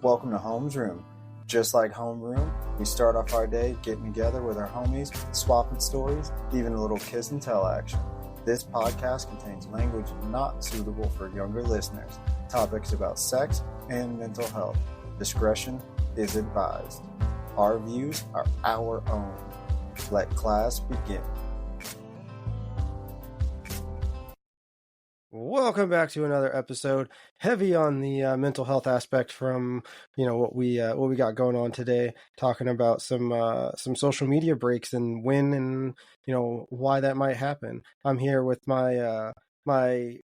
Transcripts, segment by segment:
Welcome to Homesroom. Just like homeroom, we start off our day getting together with our homies, swapping stories, even a little kiss and tell action. This podcast contains language not suitable for younger listeners, topics about sex and mental health. Discretion is advised. Our views are our own. Let class begin. Welcome back to another episode, heavy on the mental health aspect from what we got going on today, talking about some social media breaks and when and why that might happen. I'm here with my my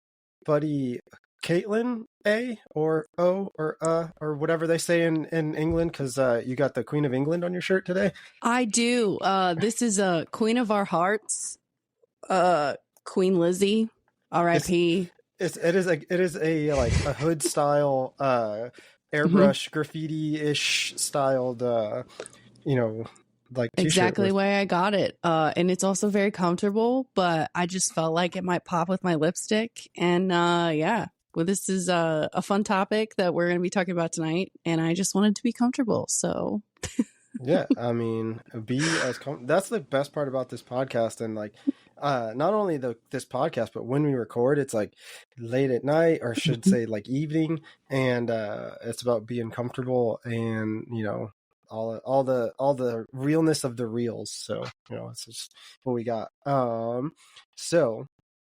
buddy Caitlin A or O or whatever they say in England, because you got the Queen of England on your shirt today. I do. This is Queen of our hearts, Queen Lizzie. R.I.P. It is a like a hood style airbrush graffiti-ish styled like t-shirt exactly why I got it. And it's also very comfortable, but I just felt like it might pop with my lipstick. And well, this is a fun topic that we're going to be talking about tonight, and I just wanted to be comfortable. So yeah, I mean, that's the best part about this podcast. And like not only this podcast, but when we record, it's like late at night, or should say like evening, and it's about being comfortable and all the realness of the reels. So it's just what we got. So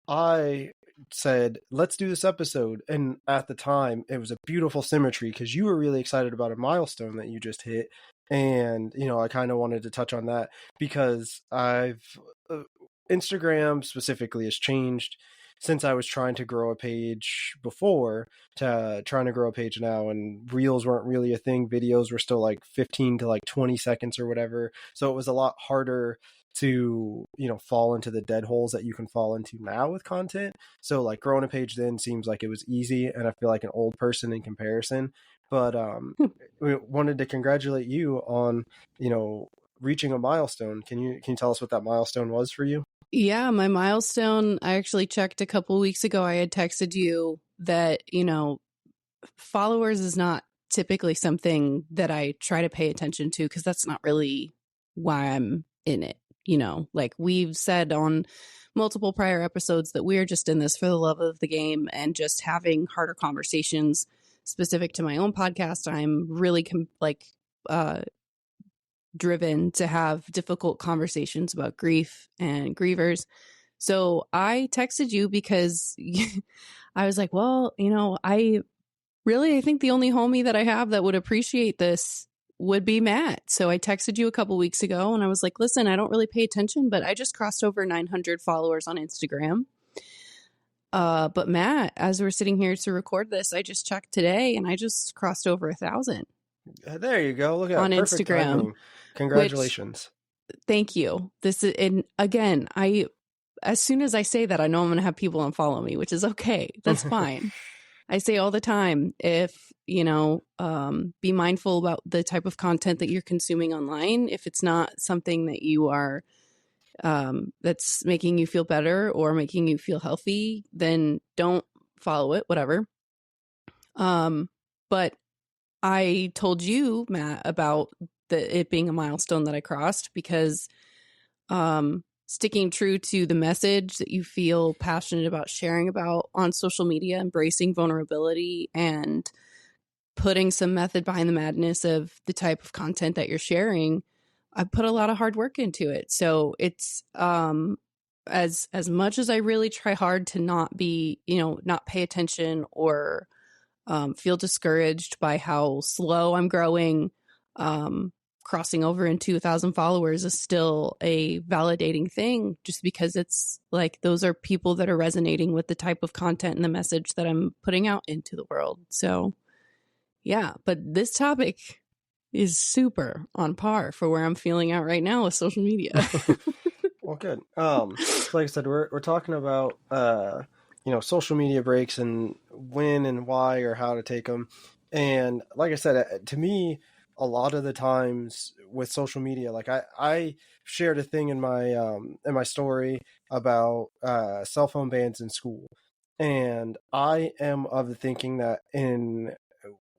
I said, let's do this episode, and at the time it was a beautiful symmetry because you were really excited about a milestone that you just hit, and I kind of wanted to touch on that because Instagram specifically has changed since I was trying to grow a page before to trying to grow a page now, and reels weren't really a thing. Videos were still like 15 to like 20 seconds or whatever. So it was a lot harder to, fall into the dead holes that you can fall into now with content. So like growing a page then seems like it was easy, and I feel like an old person in comparison. But we wanted to congratulate you on, reaching a milestone. Can you tell us what that milestone was for you? yeah, my milestone, I actually checked a couple weeks ago. I had texted you that, followers is not typically something that I try to pay attention to, because that's not really why I'm in it. Like we've said on multiple prior episodes that we're just in this for the love of the game and just having harder conversations specific to my own podcast. I'm really driven to have difficult conversations about grief and grievers. So I texted you because I was like, well, I think the only homie that I have that would appreciate this would be Matt. So I texted you a couple weeks ago and I was like, listen, I don't really pay attention, but I just crossed over 900 followers on Instagram. But Matt, as we're sitting here to record this, I just checked today and I just crossed over 1,000. There you go. Look at on perfect Instagram. Timing. Congratulations. Thank you. And again, as soon as I say that, I know I'm going to have people unfollow me, which is okay. That's fine. I say all the time, if, be mindful about the type of content that you're consuming online. If it's not something that you are, that's making you feel better or making you feel healthy, then don't follow it, whatever. But I told you, Matt, about it being a milestone that I crossed because sticking true to the message that you feel passionate about sharing about on social media, embracing vulnerability and putting some method behind the madness of the type of content that you're sharing, I put a lot of hard work into it. So it's as much as I really try hard to not be, not pay attention or feel discouraged by how slow I'm growing. Crossing over into 1,000 followers is still a validating thing, just because it's like those are people that are resonating with the type of content and the message that I'm putting out into the world. So yeah, but this topic is super on par for where I'm feeling out right now with social media. Well, good. So like I said, we're talking about social media breaks and when and why or how to take them. And like I said, to me, a lot of the times with social media, like I shared a thing in my story about cell phone bans in school, and I am of the thinking that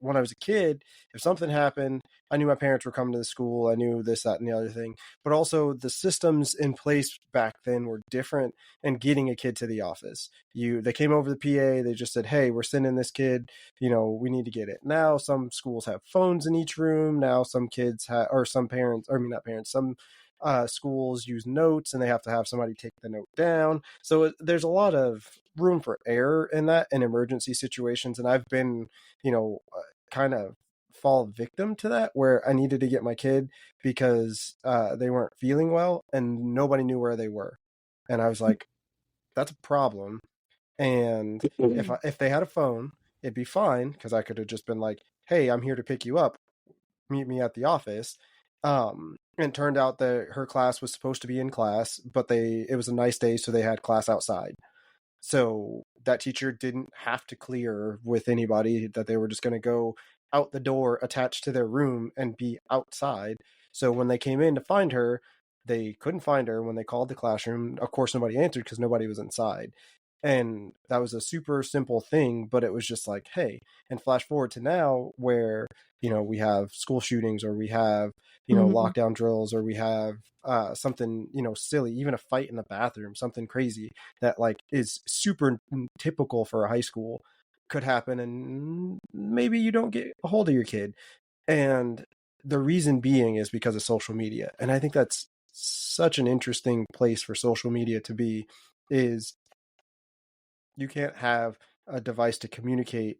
when I was a kid, if something happened, I knew my parents were coming to the school. I knew this, that, and the other thing. But also the systems in place back then were different in getting a kid to the office. They came over the PA. They just said, hey, we're sending this kid. We need to get it. Now some schools have phones in each room. Now some kids some parents, not parents, some schools use notes and they have to have somebody take the note down. So there's a lot of room for error in that in emergency situations. And I've been, kind of fall victim to that, where I needed to get my kid because they weren't feeling well and nobody knew where they were. And I was like, that's a problem. And if they had a phone, it'd be fine, because I could have just been like, hey, I'm here to pick you up, meet me at the office. And turned out that her class was supposed to be in class, but it was a nice day, so they had class outside. So that teacher didn't have to clear with anybody, that they were just going to go out the door attached to their room and be outside. So when they came in to find her, they couldn't find her. When they called the classroom, of course, nobody answered because nobody was inside. And that was a super simple thing, but it was just like, hey, and flash forward to now where, we have school shootings, or we have, lockdown drills, or we have something, silly, even a fight in the bathroom, something crazy that like is super typical for a high school could happen. And maybe you don't get a hold of your kid. And the reason being is because of social media. And I think that's such an interesting place for social media to be, is you can't have a device to communicate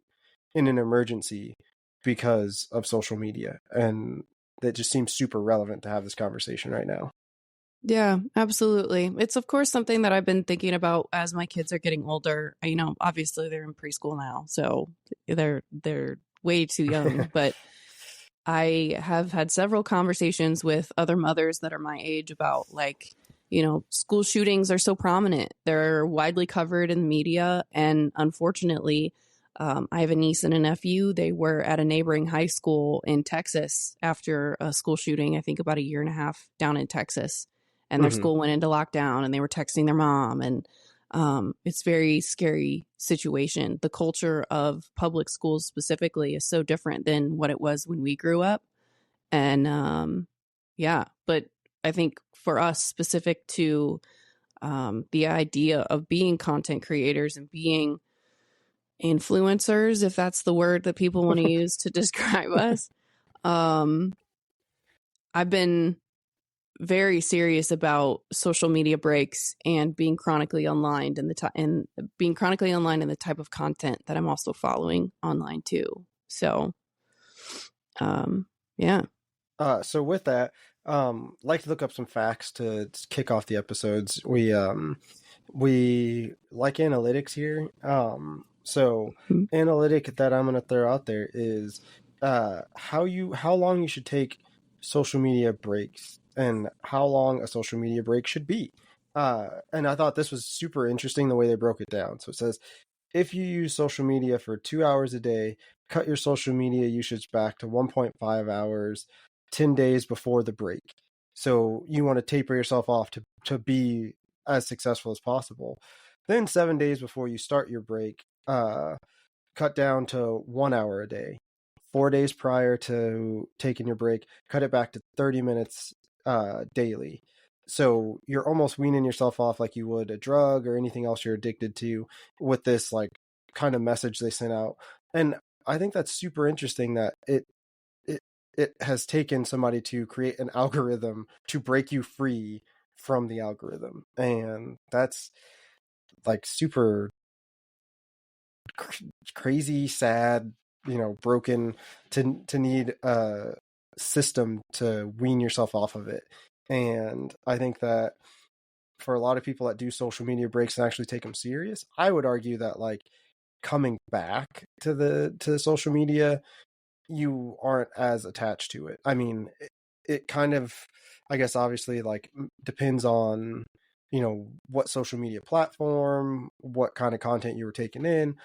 in an emergency because of social media. And that just seems super relevant to have this conversation right now. Yeah, absolutely. It's of course something that I've been thinking about as my kids are getting older. Obviously they're in preschool now, so they're way too young, but I have had several conversations with other mothers that are my age about school shootings are so prominent. They're widely covered in the media. And unfortunately, I have a niece and a nephew. They were at a neighboring high school in Texas after a school shooting, I think about 1.5 years down in Texas. And their school went into lockdown and they were texting their mom. And it's a very scary situation. The culture of public schools specifically is so different than what it was when we grew up. And but I think for us, specific to the idea of being content creators and being influencers, if that's the word that people want to use to describe us, I've been very serious about social media breaks and being chronically online and being chronically online in the type of content that I'm also following online too. So, yeah. So with that, like to look up some facts to kick off the episodes. We like analytics here. So analytic that I'm going to throw out there is how long you should take social media breaks and how long a social media break should be. And I thought this was super interesting the way they broke it down. So it says, if you use social media for 2 hours a day, cut your social media usage back to 1.5 hours 10 days before the break. So you want to taper yourself off to be as successful as possible. Then 7 days before you start your break, cut down to 1 hour a day. 4 days prior to taking your break, cut it back to 30 minutes daily. So you're almost weaning yourself off like you would a drug or anything else you're addicted to with this like kind of message they sent out. And I think that's super interesting that it has taken somebody to create an algorithm to break you free from the algorithm. And that's like super crazy, sad, broken to need a system to wean yourself off of it. And I think that for a lot of people that do social media breaks and actually take them serious, I would argue that like coming back to social media, you aren't as attached to it. I mean, it kind of, I guess, obviously like depends on, what social media platform, what kind of content you were taking in.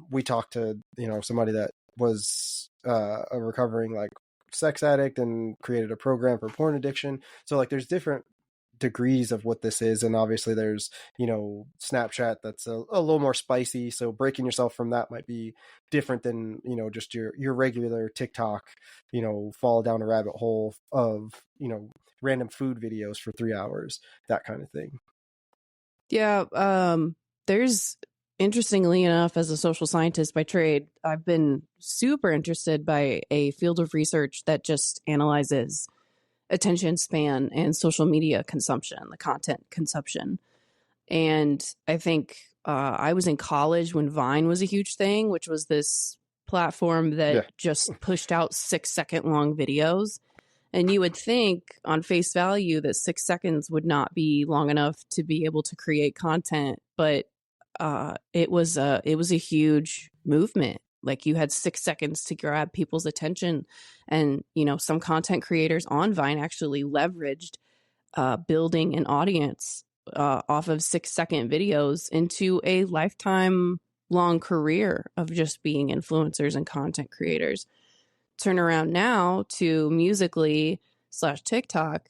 We talked to, somebody that was a recovering like sex addict and created a program for porn addiction. So like there's different degrees of what this is, and obviously there's, you know, Snapchat that's a little more spicy, so breaking yourself from that might be different than, you know, just your regular TikTok, you know, fall down a rabbit hole of, you know, random food videos for 3 hours, that kind of thing. Yeah, there's, interestingly enough, as a social scientist by trade, I've been super interested by a field of research that just analyzes attention span and social media consumption, the content consumption. And I think I was in college when Vine was a huge thing, which was this platform that just pushed out 6-second long videos. And you would think on face value that 6 seconds would not be long enough to be able to create content, but it was a huge movement. Like, you had 6 seconds to grab people's attention, and, you know, some content creators on Vine actually leveraged building an audience off of 6-second videos into a lifetime long career of just being influencers and content creators. Turn around now to Musical.ly / TikTok.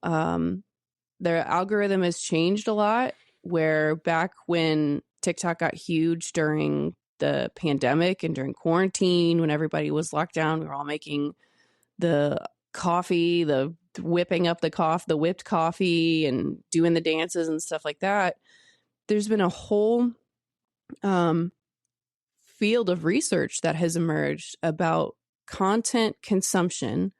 Their algorithm has changed a lot, where back when TikTok got huge during the pandemic and during quarantine, when everybody was locked down, we were all making the coffee, the whipping up the whipped coffee and doing the dances and stuff like that. There's been a whole field of research that has emerged about content consumption,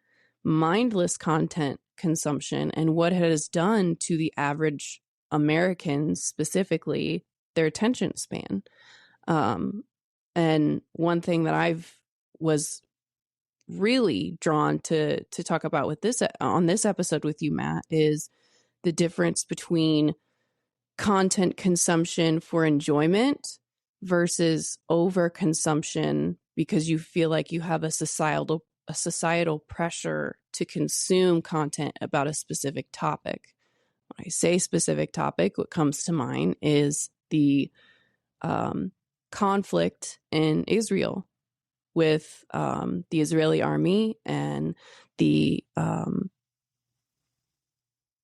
mindless content consumption, and what it has done to the average American, specifically their attention span. And one thing that I've was really drawn to talk about with this on this episode with you, Matt, is the difference between content consumption for enjoyment versus overconsumption because you feel like you have a societal pressure to consume content about a specific topic. When I say specific topic, what comes to mind is the conflict in Israel with the Israeli army and the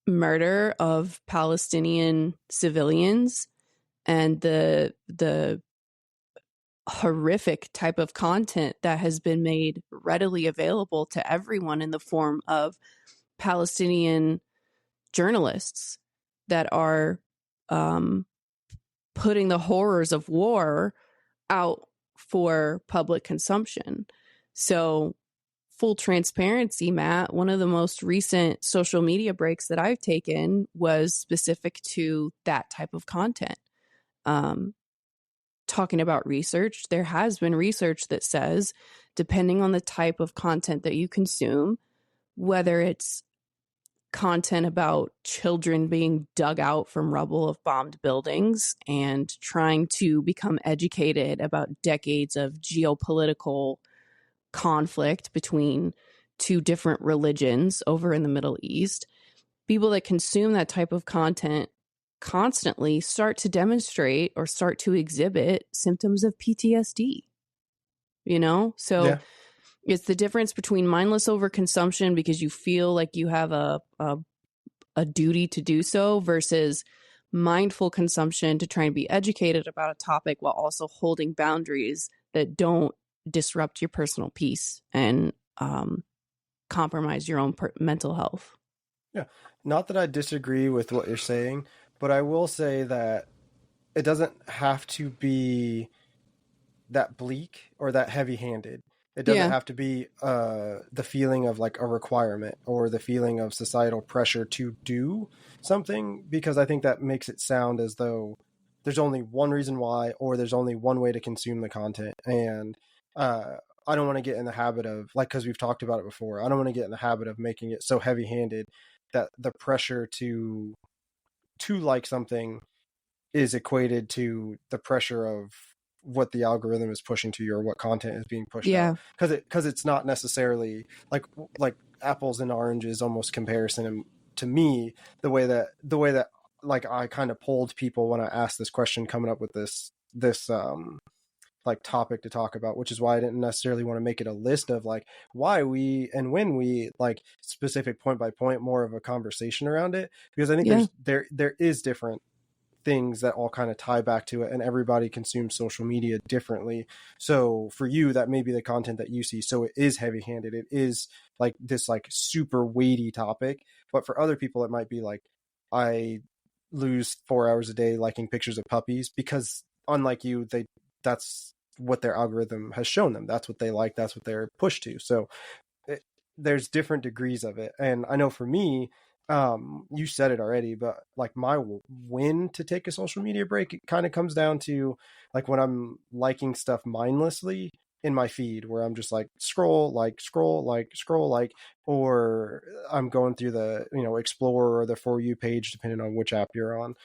murder of Palestinian civilians, and the horrific type of content that has been made readily available to everyone in the form of Palestinian journalists that are putting the horrors of war out for public consumption. So, full transparency, Matt, one of the most recent social media breaks that I've taken was specific to that type of content. Talking about research, there has been research that says, depending on the type of content that you consume, whether it's content about children being dug out from rubble of bombed buildings and trying to become educated about decades of geopolitical conflict between two different religions over in the Middle East, people that consume that type of content constantly start to demonstrate or start to exhibit symptoms of PTSD. You know? So yeah. It's the difference between mindless overconsumption because you feel like you have a duty to do so versus mindful consumption to try and be educated about a topic while also holding boundaries that don't disrupt your personal peace and compromise your own mental health. Yeah. Not that I disagree with what you're saying, but I will say that it doesn't have to be that bleak or that heavy-handed. It doesn't have to be the feeling of like a requirement or the feeling of societal pressure to do something, because I think that makes it sound as though there's only one reason why, or there's only one way to consume the content. And I don't want to get in the habit of, like, because we've talked about it before, I don't want to get in the habit of making it so heavy-handed that the pressure to like something is equated to the pressure of what the algorithm is pushing to you or what content is being pushed out, because it's not necessarily like apples and oranges almost comparison to me, the way that like I kind of polled people when I asked this question coming up with this like topic to talk about, which is why I didn't necessarily want to make it a list of like why we and when we like specific point by point, more of a conversation around it, because I think there is different things that all kind of tie back to it, and everybody consumes social media differently. So for you, that may be the content that you see, so it is heavy handed, it is like this like super weighty topic. But for other people it might be like, I lose 4 hours a day liking pictures of puppies because unlike you, that's what their algorithm has shown them, that's what they like, that's what they're pushed to. So there's different degrees of it. And I know for me, you said it already, but like my when to take a social media break, it kind of comes down to like when I'm liking stuff mindlessly in my feed, where I'm just like scroll, or I'm going through the, you know, explore or the For You page, depending on which app you're on.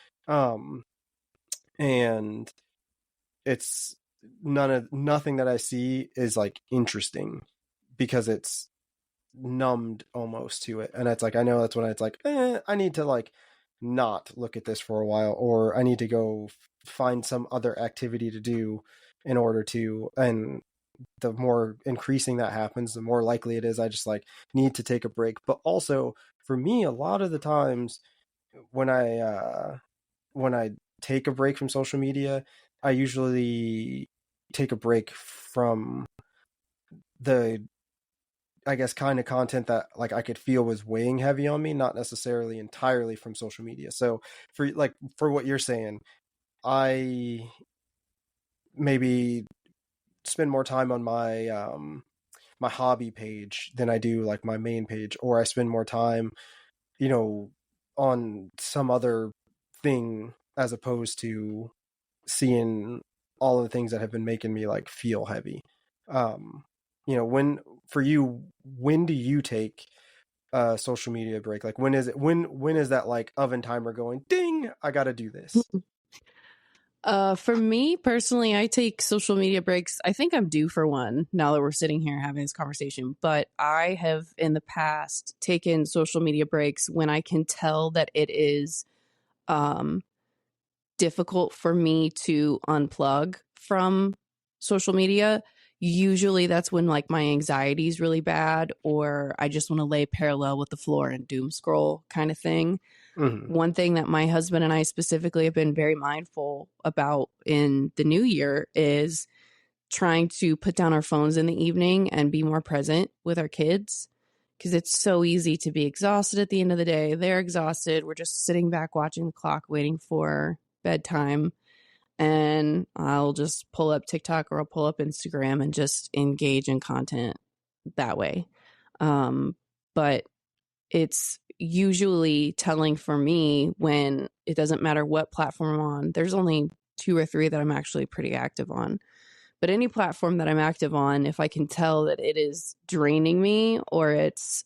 And it's nothing that I see is like interesting because it's numbed almost to it. And it's like, I know that's when it's like, I need to like not look at this for a while, or I need to go find some other activity to do in order to. And the more increasing that happens, the more likely it is I just like need to take a break. But also for me, a lot of the times when I take a break from social media, I usually take a break from the, I guess, kind of content that like I could feel was weighing heavy on me, not necessarily entirely from social media. So for what you're saying, I maybe spend more time on my my hobby page than I do like my main page, or I spend more time, you know, on some other thing as opposed to seeing all of the things that have been making me like feel heavy. You know, when for you, when do you take a social media break? Like when is it, when is that like oven timer going ding, I gotta do this? For me personally, I take social media breaks. I think I'm due for one now that we're sitting here having this conversation. But I have in the past taken social media breaks when I can tell that it is difficult for me to unplug from social media. Usually that's when like my anxiety is really bad, or I just want to lay parallel with the floor and doom scroll kind of thing. Mm-hmm. One thing that my husband and I specifically have been very mindful about in the new year is trying to put down our phones in the evening and be more present with our kids, because it's so easy to be exhausted at the end of the day. They're exhausted. We're just sitting back watching the clock waiting for bedtime, and I'll just pull up TikTok or I'll pull up Instagram and just engage in content that way. But it's usually telling for me when it doesn't matter what platform I'm on. There's only 2 or 3 that I'm actually pretty active on. But any platform that I'm active on, if I can tell that it is draining me or it's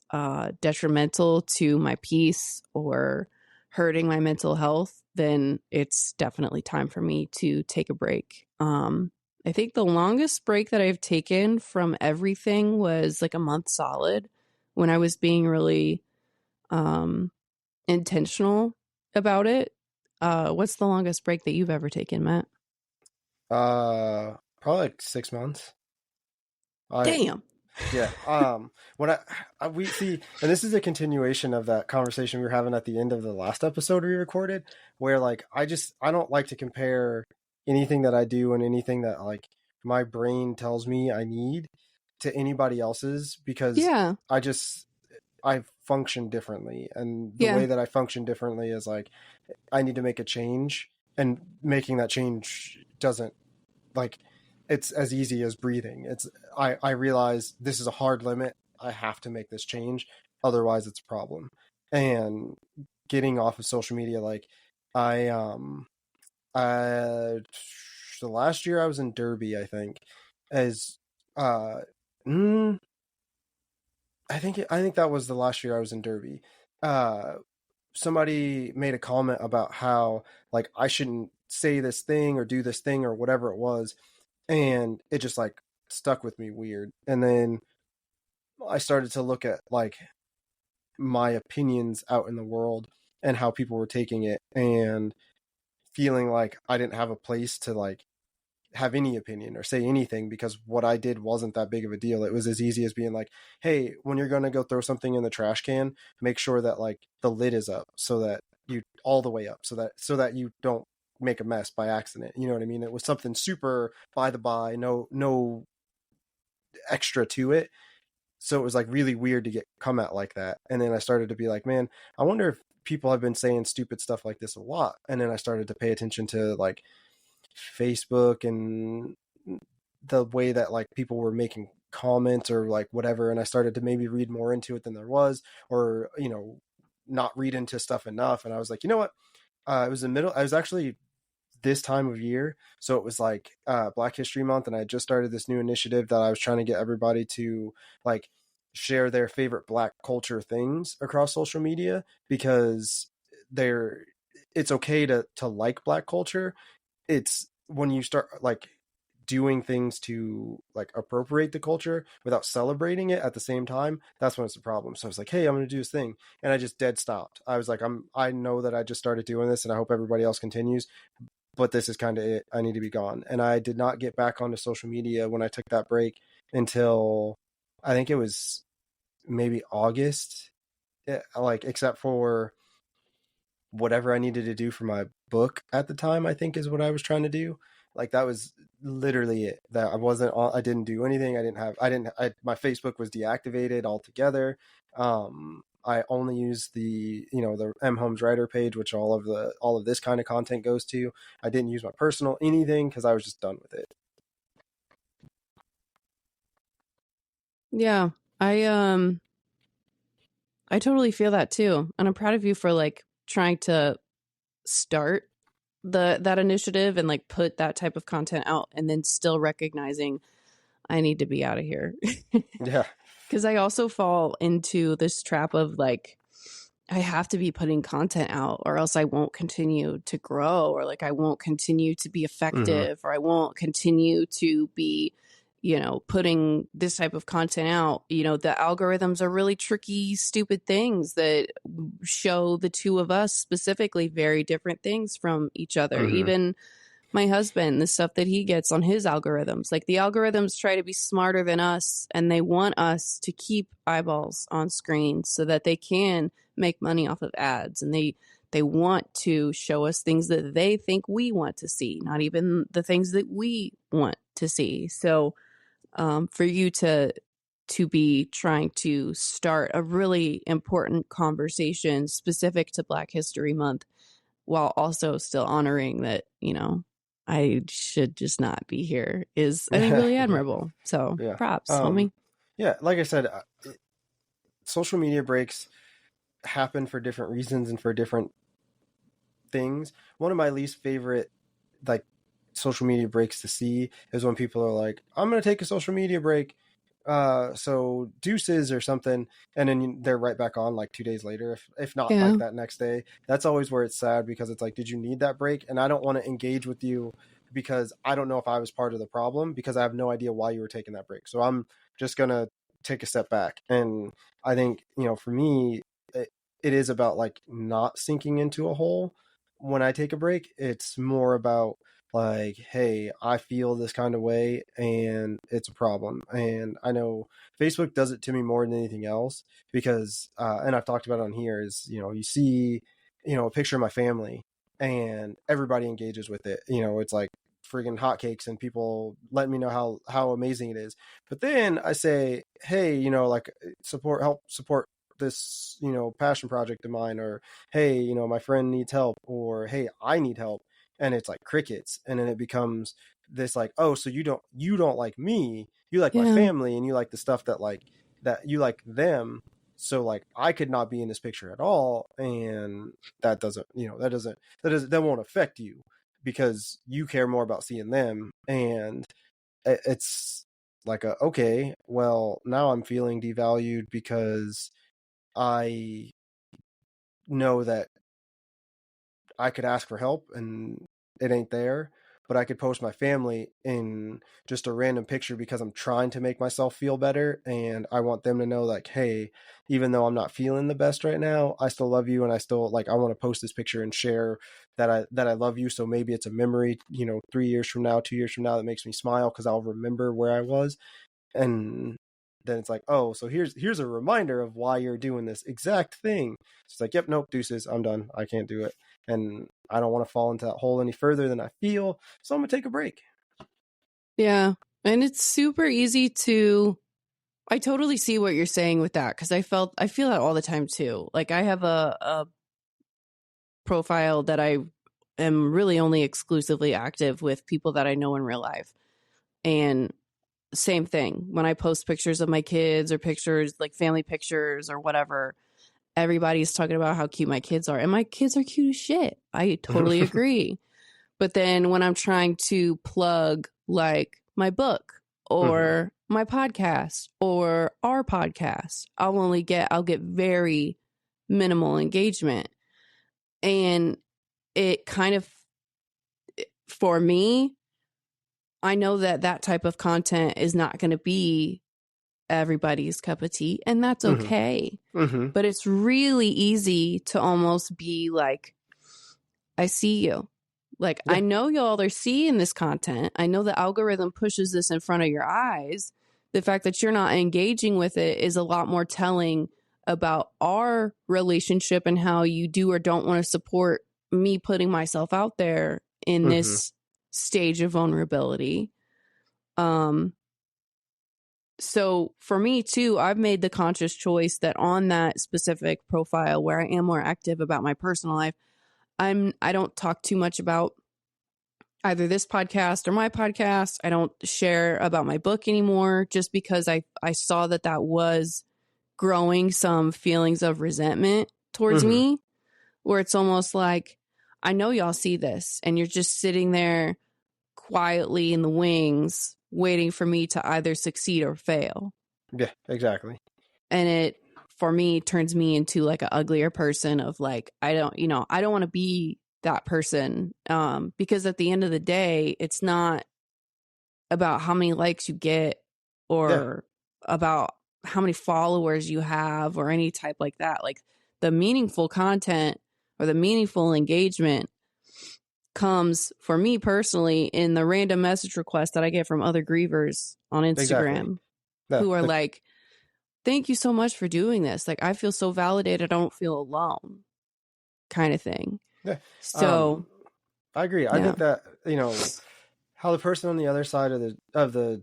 detrimental to my peace or hurting my mental health, then it's definitely time for me to take a break. I think the longest break that I've taken from everything was like a month solid, when I was being really intentional about it. What's the longest break that you've ever taken, Matt? Probably like 6 months. Damn. Yeah. When we see, and this is a continuation of that conversation we were having at the end of the last episode we recorded, where like I don't like to compare anything that I do and anything that like my brain tells me I need to anybody else's, because I function differently, and the way that I function differently is like I need to make a change, and making that change doesn't like, it's as easy as breathing. I realize this is a hard limit. I have to make this change. Otherwise it's a problem. And getting off of social media, like the last year I was in Derby, I think, as I think that was the last year I was in Derby. Somebody made a comment about how like I shouldn't say this thing or do this thing or whatever it was, and it just like stuck with me weird. And then I started to look at like my opinions out in the world and how people were taking it, and feeling like I didn't have a place to like have any opinion or say anything because what I did wasn't that big of a deal. It was as easy as being like, hey, when you're going to go throw something in the trash can, make sure that like the lid is up so that you all the way up so that you don't make a mess by accident. You know what I mean? It was something super by the by, no extra to it. So it was like really weird to get come at like that. And then I started to be like, man, I wonder if people have been saying stupid stuff like this a lot. And then I started to pay attention to like Facebook and the way that like people were making comments or like whatever. And I started to maybe read more into it than there was, or, you know, not read into stuff enough. And I was like, you know what? It was I was actually this time of year. So it was like Black History Month. And I just started this new initiative that I was trying to get everybody to like share their favorite Black culture things across social media, because it's okay to like Black culture. It's when you start like doing things to like appropriate the culture without celebrating it at the same time, that's when it's a problem. So I was like, hey, I'm going to do this thing. And I just dead stopped. I was like, I know that I just started doing this and I hope everybody else continues, but this is kind of it. I need to be gone. And I did not get back onto social media when I took that break until I think it was maybe August, like except for whatever I needed to do for my book at the time, I think is what I was trying to do. Like that was literally it. That I didn't do anything. My Facebook was deactivated altogether. I only use the M Homes Writer page, which all of this kind of content goes to. I didn't use my personal anything because I was just done with it. Yeah. I totally feel that too. And I'm proud of you for like trying to start that initiative and like put that type of content out, and then still recognizing I need to be out of here. Yeah. Because I also fall into this trap of like, I have to be putting content out or else I won't continue to grow, or like I won't continue to be effective, or I won't continue to be, putting this type of content out. The algorithms are really tricky, stupid things that show the two of us specifically very different things from each other. Even my husband, the stuff that he gets on his algorithms, like the algorithms try to be smarter than us, and they want us to keep eyeballs on screens so that they can make money off of ads. And they want to show us things that they think we want to see, not even the things that we want to see. So for you to be trying to start a really important conversation specific to Black History Month, while also still honoring that, I should just not be here, is, I think, really admirable. So yeah. Props, homie. Yeah, like I said, social media breaks happen for different reasons and for different things. One of my least favorite like social media breaks to see is when people are like, I'm going to take a social media break, so deuces or something, and then they're right back on like 2 days later, if not like that next day. That's always where it's sad, because it's like, did you need that break? And I don't want to engage with you because I don't know if I was part of the problem, because I have no idea why you were taking that break. So I'm just gonna take a step back. And I think, for me, it is about like not sinking into a hole when I take a break. It's more about like, hey, I feel this kind of way and it's a problem. And I know Facebook does it to me more than anything else, because and I've talked about it on here, is you see a picture of my family and everybody engages with it. It's like friggin' hotcakes and people let me know how amazing it is. But then I say, hey, like help support this passion project of mine, or hey, my friend needs help, or hey, I need help, and it's like crickets. And then it becomes this like, oh, so you don't like me, you like my family, and you like the stuff that you like them, so like I could not be in this picture at all. And that won't affect you because you care more about seeing them. And it's like okay, well, now I'm feeling devalued because I know that I could ask for help and it ain't there, but I could post my family in just a random picture because I'm trying to make myself feel better. And I want them to know, like, hey, even though I'm not feeling the best right now, I still love you. And I still, like, I want to post this picture and share that I love you. So maybe it's a memory, 3 years from now, 2 years from now, that makes me smile because I'll remember where I was. And then it's like, oh, so here's a reminder of why you're doing this exact thing. It's like, yep, nope, deuces, I'm done. I can't do it. And I don't want to fall into that hole any further than I feel. So I'm going to take a break. Yeah. And it's super easy I totally see what you're saying with that, because I feel that all the time too. Like, I have a profile that I am really only exclusively active with people that I know in real life. And same thing, when I post pictures of my kids or pictures, like family pictures or whatever, everybody's talking about how cute my kids are. And my kids are cute as shit. I totally agree. But then when I'm trying to plug like my book or my podcast or our podcast, I'll get very minimal engagement. And it kind of, for me, I know that type of content is not going to be everybody's cup of tea, and that's okay. But it's really easy to almost be like, I see you. Like, I know y'all are seeing this content. I know the algorithm pushes this in front of your eyes. The fact that you're not engaging with it is a lot more telling about our relationship and how you do or don't want to support me putting myself out there in this stage of vulnerability. So for me too, I've made the conscious choice that on that specific profile where I am more active about my personal life, I don't talk too much about either this podcast or my podcast. I don't share about my book anymore, just because I saw that was growing some feelings of resentment towards me, where it's almost like, I know y'all see this and you're just sitting there quietly in the wings waiting for me to either succeed or fail. Yeah, exactly. And it, for me, turns me into like an uglier person of like, I don't want to be that person. Because at the end of the day, it's not about how many likes you get or about how many followers you have or any type like that. Like, the meaningful content or the meaningful engagement comes, for me personally, in the random message requests that I get from other grievers on Instagram who are like, thank you so much for doing this. Like, I feel so validated. I don't feel alone, kind of thing. Yeah. So I agree. I think that, how the person on the other side of the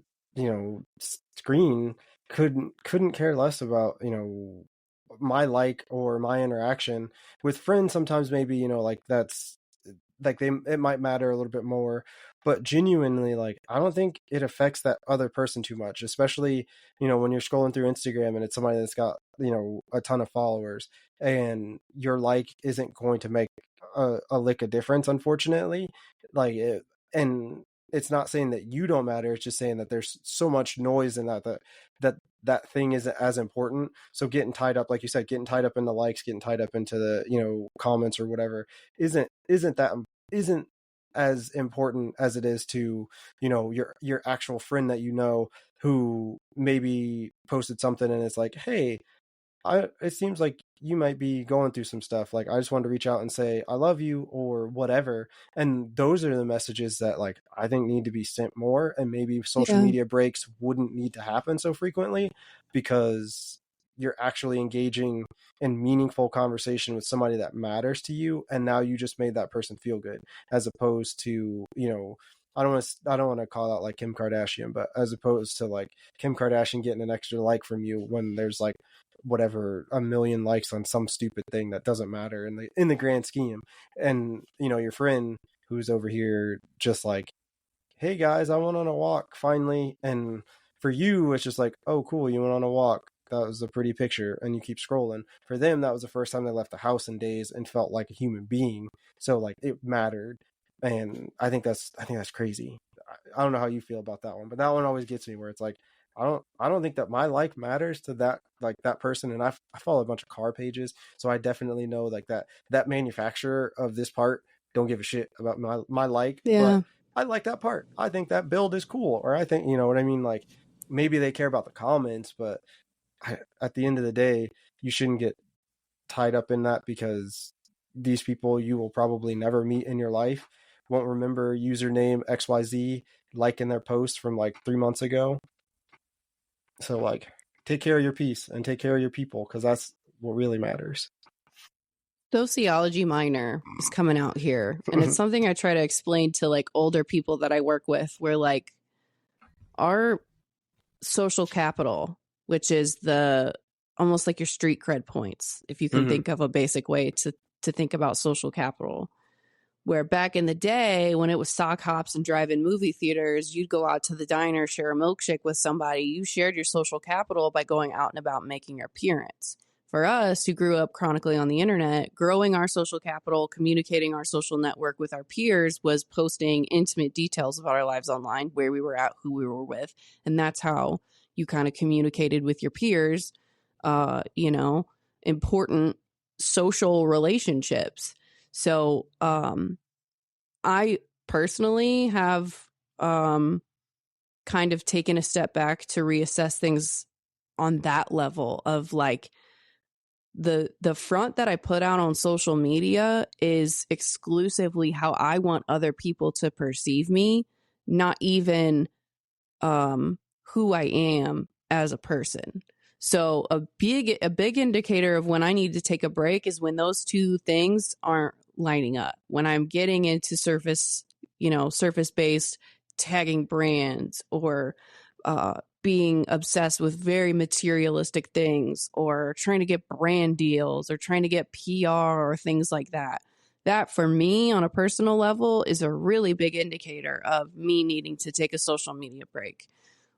screen couldn't care less about, my like or my interaction with friends. Sometimes maybe, like that's like it might matter a little bit more, but genuinely, like, I don't think it affects that other person too much, especially, when you're scrolling through Instagram and it's somebody that's got, a ton of followers, and your like isn't going to make a lick of difference, unfortunately. Like, and it's not saying that you don't matter. It's just saying that there's so much noise in that thing isn't as important. So getting tied up, like you said, getting tied up in the likes, getting tied up into the, comments or whatever isn't as important as it is to, your actual friend that, who maybe posted something and it's like, hey, it seems like you might be going through some stuff. Like, I just wanted to reach out and say, I love you or whatever. And those are the messages that, like, I think need to be sent more. And maybe social media breaks wouldn't need to happen so frequently, because you're actually engaging in meaningful conversation with somebody that matters to you. And now you just made that person feel good, as opposed to, I don't want to call out like Kim Kardashian, but as opposed to like Kim Kardashian getting an extra like from you when there's like whatever, 1 million likes on some stupid thing that doesn't matter in the grand scheme. And, your friend who's over here just like, hey guys, I went on a walk finally. And for you, it's just like, oh, cool, you went on a walk. That was a pretty picture. And you keep scrolling. For them, that was the first time they left the house in days and felt like a human being. So like, it mattered. And I think that's crazy. I don't know how you feel about that one, but that one always gets me, where it's like, I don't think that my like matters to that person. And I follow a bunch of car pages, so I definitely know like that manufacturer of this part don't give a shit about my like. Yeah. I like that part. I think that build is cool. Or I think, you know what I mean? Like maybe they care about the comments, but at the end of the day, you shouldn't get tied up in that, because these people you will probably never meet in your life won't remember username XYZ liking their post from like 3 months ago. So like take care of your peace and take care of your people, because that's what really matters. Sociology minor is coming out here, and it's something I try to explain to like older people that I work with, where like our social capital, which is the almost like your street cred points, if you can think of a basic way to think about social capital, where back in the day when it was sock hops and drive-in movie theaters, you'd go out to the diner, share a milkshake with somebody. You shared your social capital by going out and about, making your appearance. For us who grew up chronically on the internet, growing our social capital, communicating our social network with our peers was posting intimate details about our lives online, where we were at, who we were with. And that's how you kind of communicated with your peers, important social relationships. So I personally have kind of taken a step back to reassess things on that level of like, the front that I put out on social media is exclusively how I want other people to perceive me, not even who I am as a person. So a big indicator of when I need to take a break is when those two things aren't lining up. When I'm getting into surface-based tagging brands, or being obsessed with very materialistic things, or trying to get brand deals, or trying to get PR or things like that. That for me on a personal level is a really big indicator of me needing to take a social media break,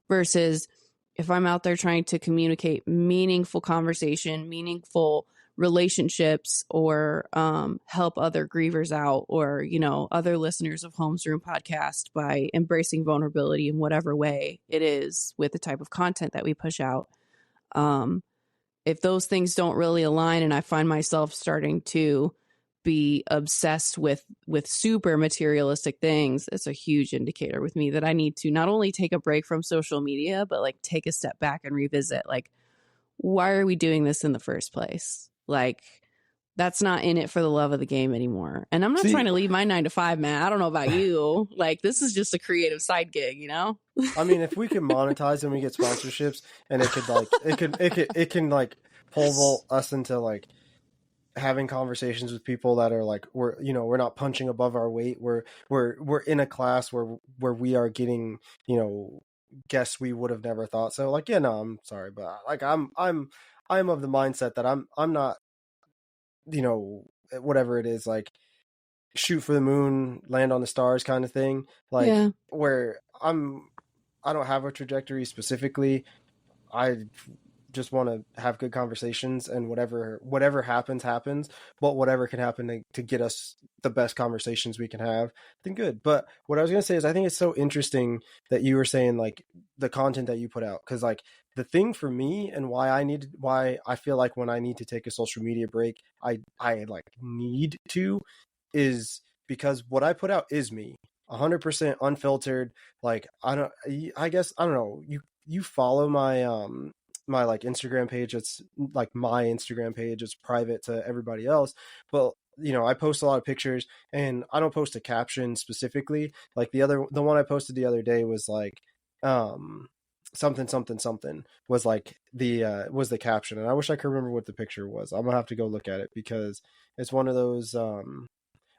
versus if I'm out there trying to communicate meaningful conversation, meaningful relationships, or help other grievers out, or other listeners of Homesroom podcast by embracing vulnerability in whatever way it is with the type of content that we push out. If those things don't really align, and I find myself starting to be obsessed with super materialistic things, it's a huge indicator with me that I need to not only take a break from social media, but like take a step back and revisit, like, why are we doing this in the first place? Like, that's not in it for the love of the game anymore. And I'm not trying to leave my 9 to 5, man. I don't know about you. Like, this is just a creative side gig, I mean, if we can monetize and we get sponsorships, and it can like pole vault us into like having conversations with people that are like, we're not punching above our weight. We're in a class where we are getting, guests we would have never thought. So like, yeah, no, I'm sorry, but like I'm of the mindset that I'm not, whatever it is, like shoot for the moon, land on the stars kind of thing. Like, yeah. Where I don't have a trajectory specifically. I just want to have good conversations, and whatever happens, but whatever can happen to get us the best conversations we can have, then good. But what I was going to say is, I think it's so interesting that you were saying like the content that you put out, because like the thing for me, and why I feel like when I need to take a social media break, I like need to, is because what I put out is me 100% unfiltered. Like I don't know, you follow my my like Instagram page. It's like my Instagram page. It's private to everybody else. But I post a lot of pictures, and I don't post a caption specifically. Like the one I posted the other day was like, something was like was the caption. And I wish I could remember what the picture was. I'm gonna have to go look at it, because it's one of those, it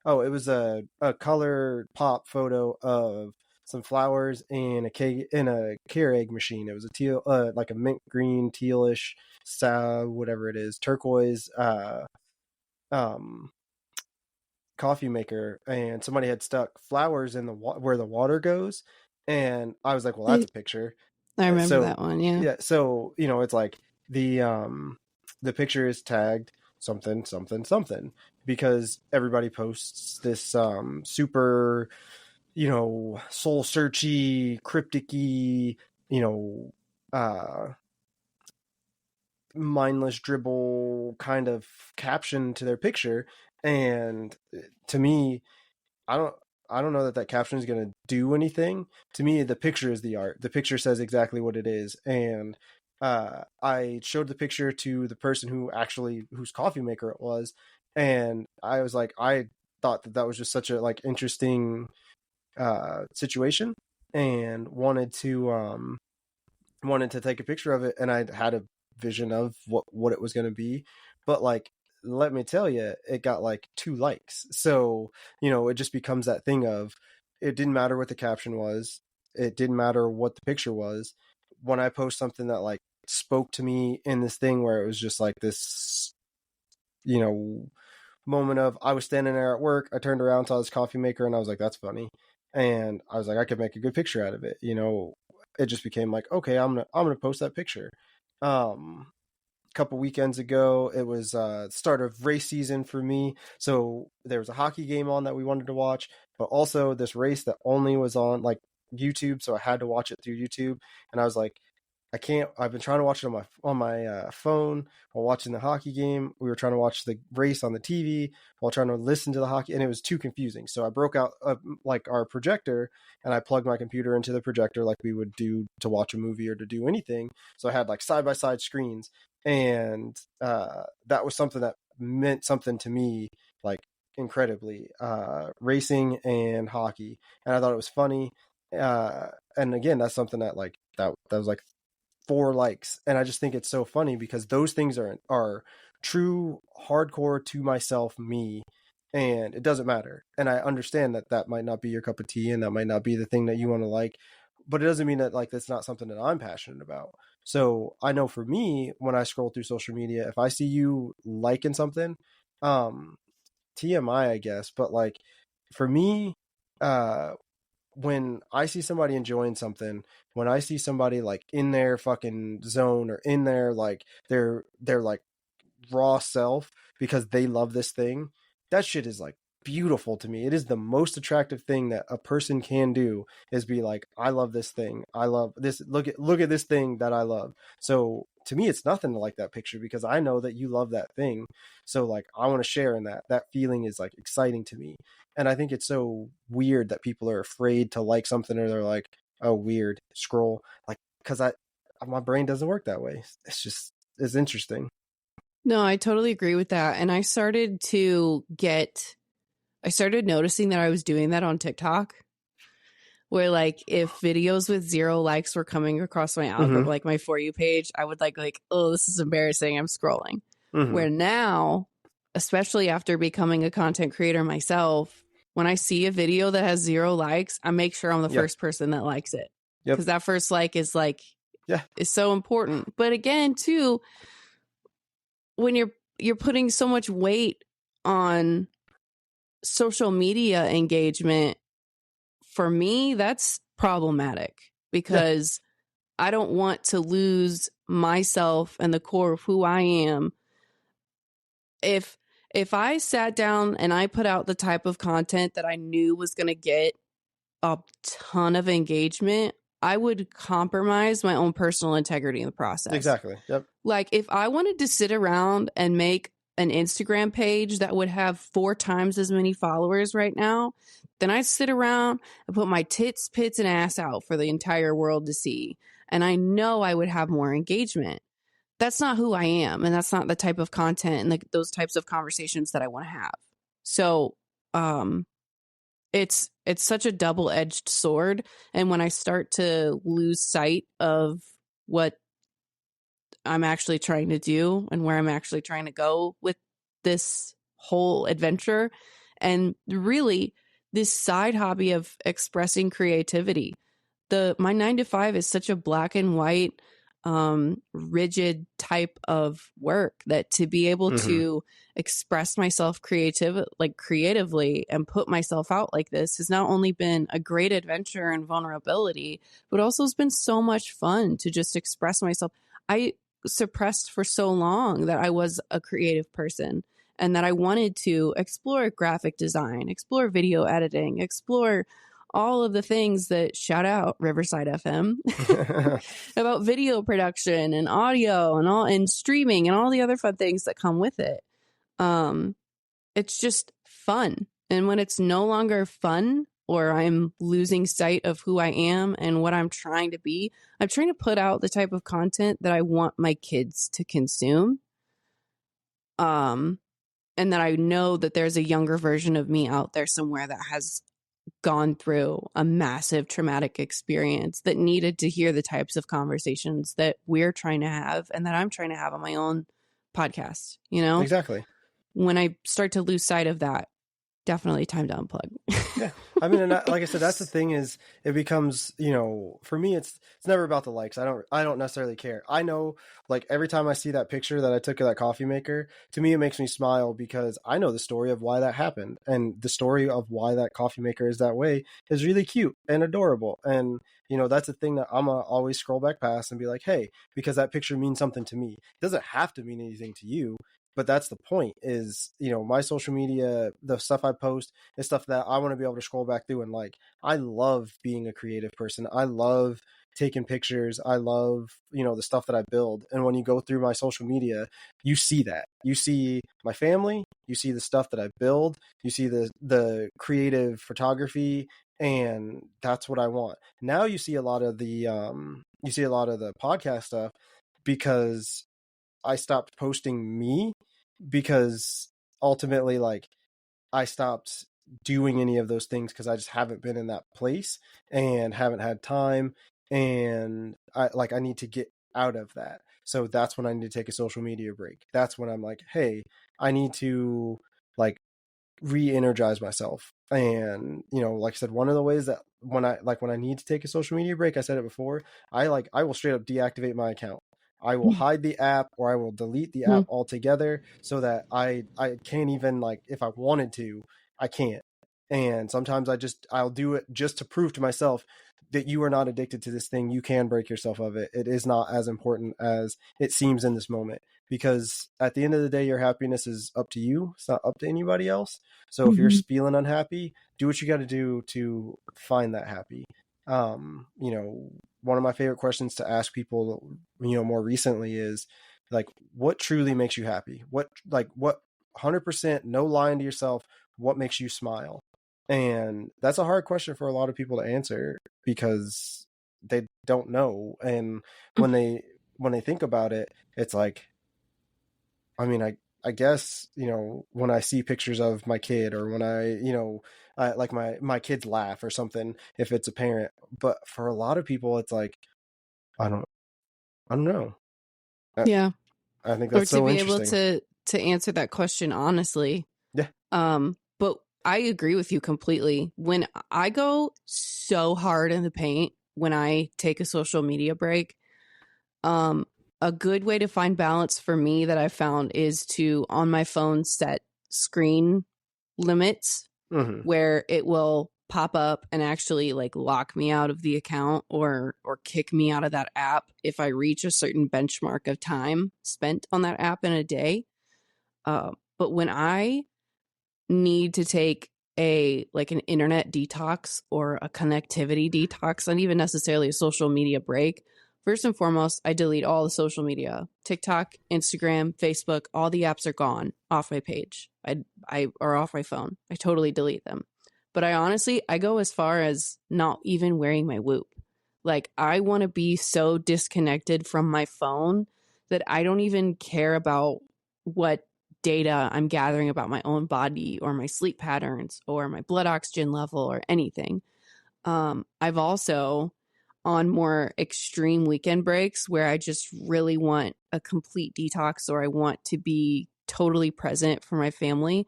was a color pop photo of some flowers and a Keurig machine. It was a teal, like a mint green, tealish, whatever it is, turquoise, coffee maker, and somebody had stuck flowers in where the water goes, and I was like, well, that's a picture. I remember that one. Yeah. So it's like the picture is tagged something, because everybody posts this super, soul searchy, cryptic-y, mindless dribble kind of caption to their picture. And to me, I don't know that that caption is going to do anything. To me, the picture is the art. The picture says exactly what it is. And I showed the picture to the person whose coffee maker it was. And I was like, I thought that that was just such a like interesting situation, and wanted to take a picture of it. And I had a vision of what it was going to be. But like, let me tell you, it got like 2 likes. So, it just becomes that thing of, it didn't matter what the caption was. It didn't matter what the picture was. When I post something that like spoke to me in this thing where it was just like this, moment of, I was standing there at work, I turned around, saw this coffee maker, and I was like, that's funny. And I was like, I could make a good picture out of it. It just became like, okay, I'm gonna post that picture. Couple weekends ago, it was start of race season for me, so there was a hockey game on that we wanted to watch, but also this race that only was on like YouTube, so I had to watch it through YouTube. And I was like, I can't. I've been trying to watch it on my phone while watching the hockey game. We were trying to watch the race on the TV while trying to listen to the hockey, and it was too confusing. So I broke out like our projector, and I plugged my computer into the projector like we would do to watch a movie or to do anything. So I had like side by side screens, and that was something that meant something to me, like incredibly, racing and hockey. And I thought it was funny. And again, that's something that like that was like 4 likes. And I just think it's so funny because those things are true hardcore to myself, me, and it doesn't matter. And I understand that that might not be your cup of tea, and that might not be the thing that you want to like, but it doesn't mean that like that's not something that I'm passionate about. So I know for me, when I scroll through social media, if I see you liking something, TMI, I guess, but like for me, when I see somebody enjoying something, when I see somebody like in their fucking zone, or in their like their like raw self because they love this thing, that shit is like beautiful to me. It is the most attractive thing that a person can do, is be like, I love this thing. I love this. Look at this thing that I love. So to me, it's nothing to like that picture because I know that you love that thing. So like, I want to share in that. That feeling is like exciting to me. And I think it's so weird that people are afraid to like something, or they're like, oh, weird, scroll. Like, because my brain doesn't work that way. It's interesting. No, I totally agree with that. And I started noticing that I was doing that on TikTok, where like if videos with 0 likes were coming across my algorithm, like my For You page, I would like, oh, this is embarrassing, I'm scrolling. Where now, especially after becoming a content creator myself, when I see a video that has 0 likes, I make sure I'm the first person that likes it. Because that first like is so important. But again, too, when you're putting so much weight on social media engagement, for me, that's problematic, because I don't want to lose myself and the core of who I am. If I sat down and I put out the type of content that I knew was going to get a ton of engagement, I would compromise my own personal integrity in the process. Exactly. Yep. Like if I wanted to sit around and make an Instagram page that would have 4 times as many followers right now, then I'd sit around and put my tits, pits, and ass out for the entire world to see. And I know I would have more engagement. That's not who I am. And that's not the type of content and those types of conversations that I want to have. So it's such a double-edged sword. And when I start to lose sight of what I'm actually trying to do and where I'm actually trying to go with this whole adventure, and really this side hobby of expressing creativity, my 9 to 5 is such a black and white, rigid type of work, that to be able to express myself creatively and put myself out like this has not only been a great adventure and vulnerability, but also has been so much fun to just express myself. I suppressed for so long that I was a creative person and that I wanted to explore graphic design, explore video editing, explore all of the things that, shout out Riverside FM, about video production and audio and streaming and all the other fun things that come with it. It's just fun. And when it's no longer fun, or I'm losing sight of who I am and what I'm trying to be. I'm trying to put out the type of content that I want my kids to consume. And that I know that there's a younger version of me out there somewhere that has gone through a massive traumatic experience that needed to hear the types of conversations that we're trying to have and that I'm trying to have on my own podcast, you know? Exactly. When I start to lose sight of that, definitely time to unplug. Yeah. I mean, and like I said, that's the thing is it becomes, you know, for me, it's never about the likes. I don't necessarily care. I know, like, every time I see that picture that I took of that coffee maker, to me, it makes me smile because I know the story of why that happened. And the story of why that coffee maker is that way is really cute and adorable. And, you know, that's the thing that I'm going to always scroll back past and be like, hey, because that picture means something to me. It doesn't have to mean anything to you. But that's the point is, you know, my social media, the stuff I post is stuff that I want to be able to scroll back through and like. I love being a creative person. I love taking pictures. I love, you know, the stuff that I build. And when you go through my social media, you see that. You see my family, you see the stuff that I build, you see the creative photography, and that's what I want. Now you see a lot of the podcast stuff because I stopped posting me because ultimately, like, I stopped doing any of those things because I just haven't been in that place and haven't had time, and I need to get out of that. So that's when I need to take a social media break. That's when I'm like, hey, I need to like re-energize myself. And, you know, like I said, one of the ways that when I need to take a social media break, I said it before, I will straight up deactivate my account. I will hide the app or I will delete the app altogether so that I can't even, like, if I wanted to, I can't. And sometimes I'll do it just to prove to myself that you are not addicted to this thing. You can break yourself of it. It is not as important as it seems in this moment, because at the end of the day, your happiness is up to you. It's not up to anybody else. So if you're feeling unhappy, do what you got to do to find that happy. You know, one of my favorite questions to ask people, you know, more recently is like, what truly makes you happy? What 100%, no lying to yourself, what makes you smile? And that's a hard question for a lot of people to answer because they don't know. And when they think about it, it's like, I mean, I guess, you know, when I see pictures of my kid or when like my kids laugh or something, if it's a parent, but for a lot of people, it's like, I don't know. Yeah. I think that's so interesting. Or to be able to answer that question honestly. Yeah. But I agree with you completely. When I go so hard in the paint, when I take a social media break, a good way to find balance for me that I found is to, on my phone, set screen limits where it will pop up and actually like lock me out of the account or kick me out of that app if I reach a certain benchmark of time spent on that app in a day. But when I need to take an internet detox or a connectivity detox, not even necessarily a social media break, first and foremost, I delete all the social media. TikTok, Instagram, Facebook, all the apps are gone off my page. Or off my phone. I totally delete them. But I go as far as not even wearing my Whoop. Like, I want to be so disconnected from my phone that I don't even care about what data I'm gathering about my own body or my sleep patterns or my blood oxygen level or anything. I've also, on more extreme weekend breaks where I just really want a complete detox or I want to be totally present for my family,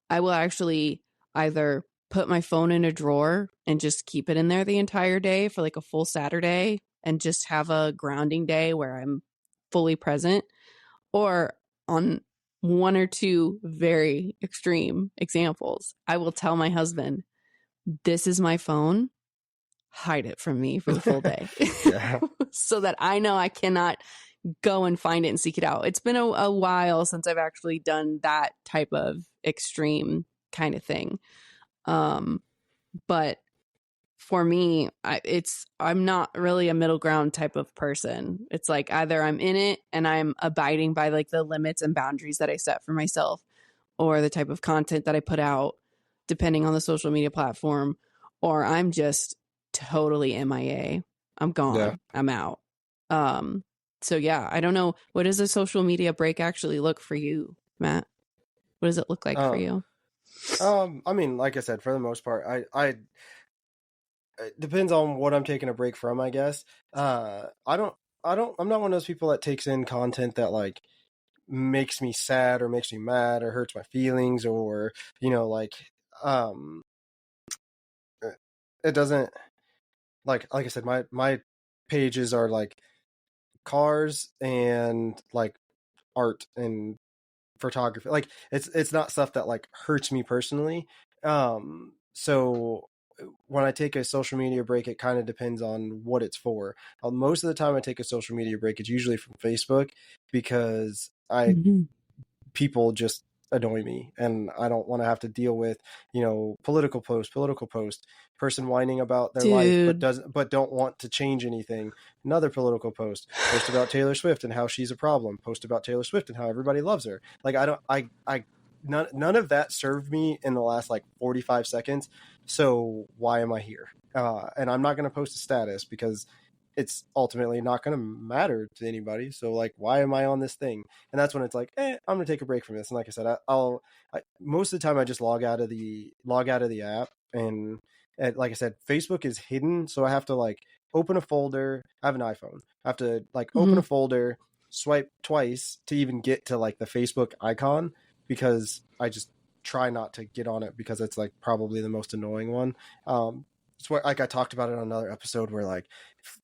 I will actually either put my phone in a drawer and just keep it in there the entire day for like a full Saturday and just have a grounding day where I'm fully present, or on one or two very extreme examples, I will tell my husband, this is my phone, hide it from me for the full day. So that I know I cannot go and find it and seek it out. It's been a while since I've actually done that type of extreme kind of thing. But for me, I'm not really a middle ground type of person. It's like either I'm in it and I'm abiding by like the limits and boundaries that I set for myself, or the type of content that I put out, depending on the social media platform, or I'm just totally MIA. I'm gone. Yeah. I'm out. So yeah, I don't know. What does a social media break actually look for you, Matt? What does it look like for you? I mean, like I said, for the most part, it depends on what I'm taking a break from, I guess. I'm not one of those people that takes in content that like makes me sad or makes me mad or hurts my feelings, or, you know, like, it doesn't, like I said, my pages are like cars and like art and photography. Like it's not stuff that like hurts me personally. So when I take a social media break, it kind of depends on what it's for. Most of the time I take a social media break, it's usually from Facebook, because people just annoy me and I don't want to have to deal with, you know, political post, person whining about their life but don't want to change anything. Another political post about Taylor Swift and how she's a problem, post about Taylor Swift and how everybody loves her. Like none of that served me in the last like 45 seconds. So why am I here? And I'm not going to post a status because it's ultimately not going to matter to anybody. So like, why am I on this thing? And that's when it's like, I'm going to take a break from this. And like I said, most of the time I just log out of the app. And like I said, Facebook is hidden. So I have to like open a folder. I have an iPhone. I have to like open a folder, swipe twice to even get to like the Facebook icon, because I just try not to get on it because it's like probably the most annoying one. It's where, like I talked about it on another episode, where like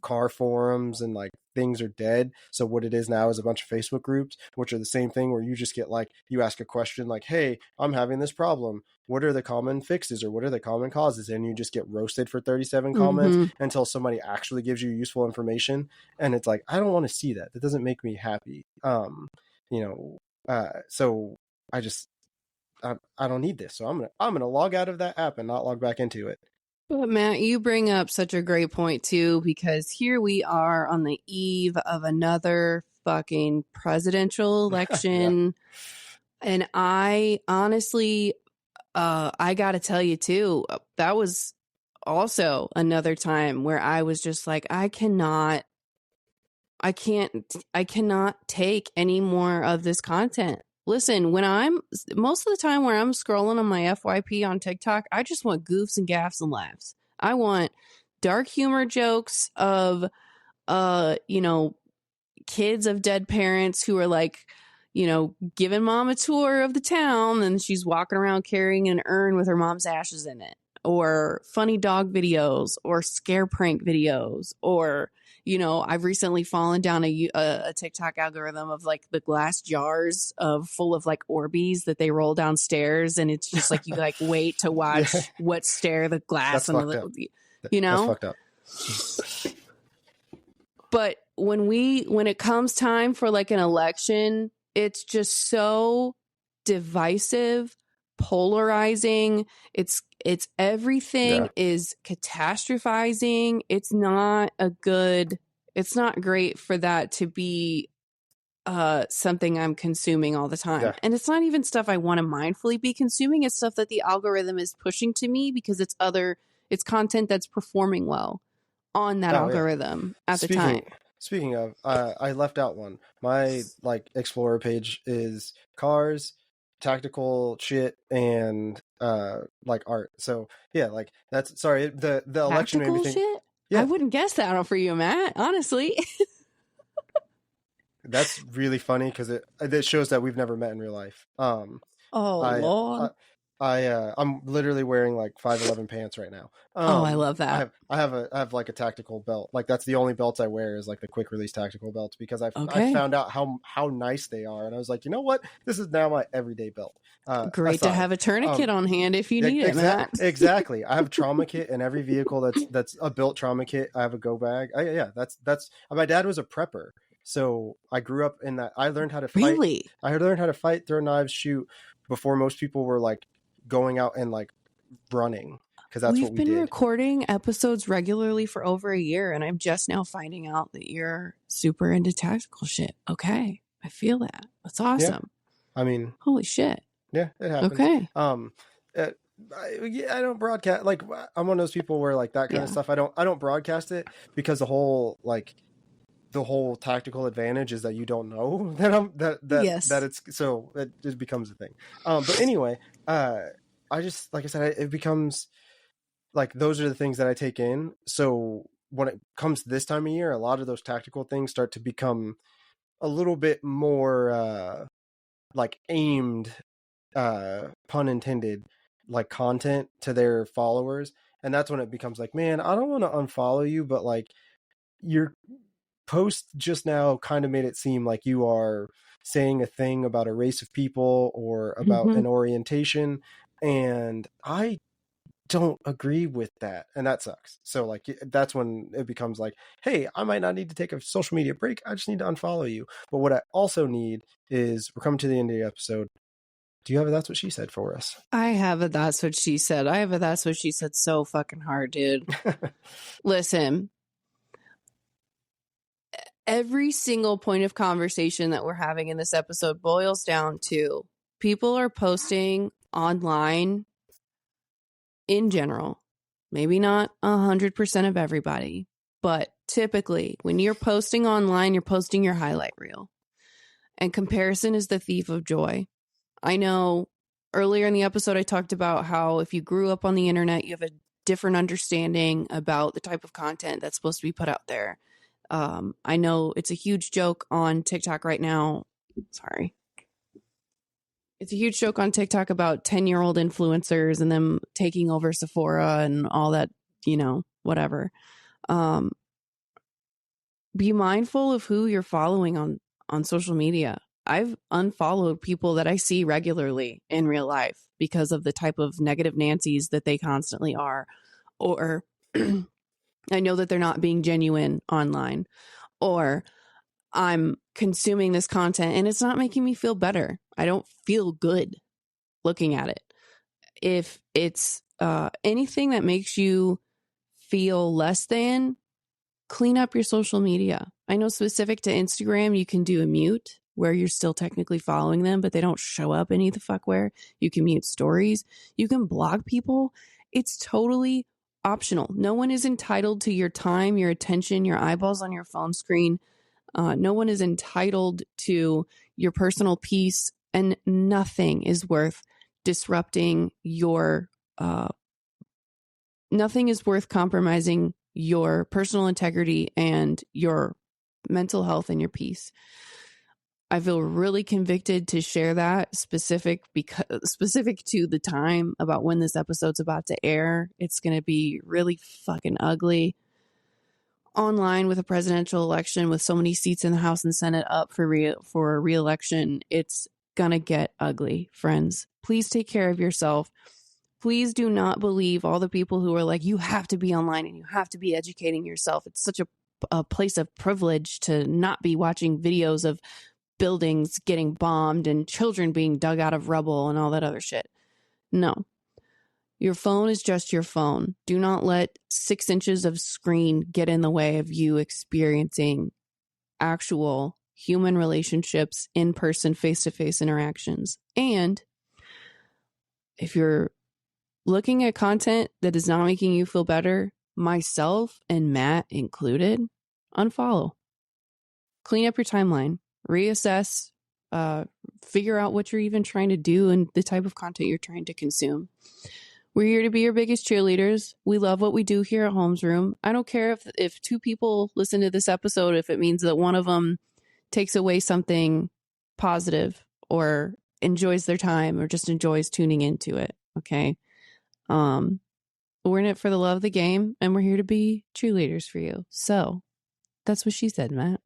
car forums and like things are dead. So what it is now is a bunch of Facebook groups, which are the same thing, where you just get like, you ask a question like, hey, I'm having this problem. What are the common fixes or what are the common causes? And you just get roasted for 37 comments until somebody actually gives you useful information. And it's like, I don't want to see that. That doesn't make me happy. So I don't need this. So I'm going to log out of that app and not log back into it. But Matt, you bring up such a great point too, because here we are on the eve of another fucking presidential election. And I honestly, I got to tell you too, that was also another time where I was just like, I cannot take any more of this content. Listen, most of the time where I'm scrolling on my FYP on TikTok, I just want goofs and gaffs and laughs. I want dark humor jokes of, kids of dead parents who are like, giving mom a tour of the town and she's walking around carrying an urn with her mom's ashes in it, or funny dog videos, or scare prank videos, or I've recently fallen down a TikTok algorithm of like the glass jars full of like Orbeez that they roll downstairs, and it's just like you like wait to watch what stare the glass and That's fucked up. But when it comes time for like an election, it's just so divisive, polarizing. It's everything is catastrophizing. It's not great for that to be something I'm consuming all the time. Yeah. And it's not even stuff I want to mindfully be consuming. It's stuff that the algorithm is pushing to me because it's content that's performing well on that algorithm at the time. Speaking of, I left out one. My like Explorer page is cars, tactical shit, and like art. So yeah, like that's sorry. The election made me think. Shit? Yeah. I wouldn't guess that for you, Matt. Honestly. That's really funny because it shows that we've never met in real life. Lord. I'm literally wearing like 5'11" pants right now. I love that. I have like a tactical belt. Like that's the only belts I wear is like the quick release tactical belts, because I found out how nice they are, and I was like, you know what, this is now my everyday belt. Great to have a tourniquet on hand if you need it, Matt. Exactly. I have a trauma kit in every vehicle that's a built trauma kit. I have a go bag. That's my dad was a prepper. So I grew up in that. I learned how to fight. Really? I learned how to fight, throw knives, shoot before most people were like going out and like running, because that's what we did. We've been recording episodes regularly for over a year, and I'm just now finding out that you're super into tactical shit. Okay. I feel that. That's awesome. Yeah. I mean, holy shit. Yeah, it happens. Okay. I don't broadcast. Like, I'm one of those people where like that kind of stuff. I don't broadcast it because the whole tactical advantage is that you don't know that it's so it just becomes a thing. But anyway, I just, like I said, it becomes like those are the things that I take in. So when it comes to this time of year, a lot of those tactical things start to become a little bit more like aimed, pun intended, like content to their followers. And that's when it becomes like, man, I don't want to unfollow you, but like your post just now kind of made it seem like you are saying a thing about a race of people or about an orientation. And I don't agree with that, and that sucks. So like that's when it becomes like, hey, I might not need to take a social media break, I just need to unfollow you. But what I also need is, we're coming to the end of the episode, do you have a That's What She Said for us? I have a That's What She Said. I have a That's What She Said so fucking hard, dude. Listen, every single point of conversation that we're having in this episode boils down to people are posting online in general, maybe not 100% of everybody, but typically when you're posting online, you're posting your highlight reel. And comparison is the thief of joy. I know earlier in the episode, I talked about how if you grew up on the internet, you have a different understanding about the type of content that's supposed to be put out there. I know it's a huge joke on TikTok right now. Sorry. It's a huge joke on TikTok about 10-year-old influencers and them taking over Sephora and all that, whatever. Be mindful of who you're following on social media. I've unfollowed people that I see regularly in real life because of the type of negative Nancy's that they constantly are. Or I know that they're not being genuine online. Or I'm consuming this content and it's not making me feel better. I don't feel good looking at it. If it's anything that makes you feel less than, clean up your social media. I know specific to Instagram, you can do a mute where you're still technically following them, but they don't show up any the fuck where. You can mute stories. You can block people. It's totally optional. No one is entitled to your time, your attention, your eyeballs on your phone screen. No one is entitled to your personal peace, and nothing is worth disrupting your, nothing is worth compromising your personal integrity and your mental health and your peace. I feel really convicted to share that specific to the time about when this episode's about to air. It's going to be really fucking ugly. Online with a presidential election with so many seats in the House and Senate up for re-election, it's gonna get ugly, friends. Please take care of yourself. Please do not believe all the people who are like, you have to be online and you have to be educating yourself. It's such a place of privilege to not be watching videos of buildings getting bombed and children being dug out of rubble and all that other shit. No. Your phone is just your phone. Do not let 6 inches of screen get in the way of you experiencing actual human relationships, in-person, face-to-face interactions. And if you're looking at content that is not making you feel better, myself and Matt included, unfollow. Clean up your timeline. Reassess. Figure out what you're even trying to do and the type of content you're trying to consume. We're here to be your biggest cheerleaders. We love what we do here at Homesroom. I don't care if 2 people listen to this episode, if it means that one of them takes away something positive or enjoys their time or just enjoys tuning into it. Okay. We're in it for the love of the game and we're here to be cheerleaders for you. So that's what she said, Matt.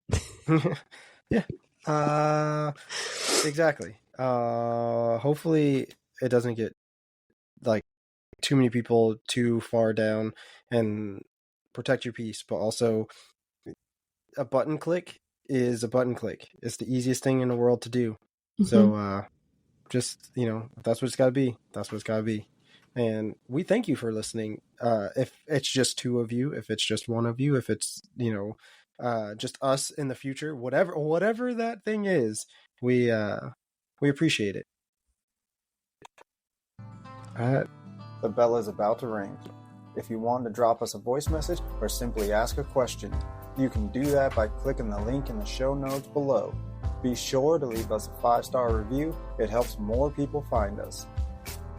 Yeah. Exactly. Hopefully it doesn't get like too many people too far down, and protect your peace. But also, a button click is a button click. It's the easiest thing in the world to do. Mm-hmm. So just, if that's what it's got to be, that's what it's got to be. And we thank you for listening. If it's just 2 of you, if it's just 1 of you, if it's, just us in the future, whatever that thing is, we appreciate it. The bell is about to ring. If you want to drop us a voice message or simply ask a question, you can do that by clicking the link in the show notes below. Be sure to leave us a 5-star review. It helps more people find us.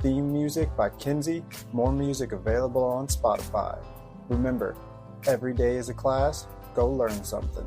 Theme music by Kinsey. More music available on Spotify. Remember, every day is a class. Go learn something.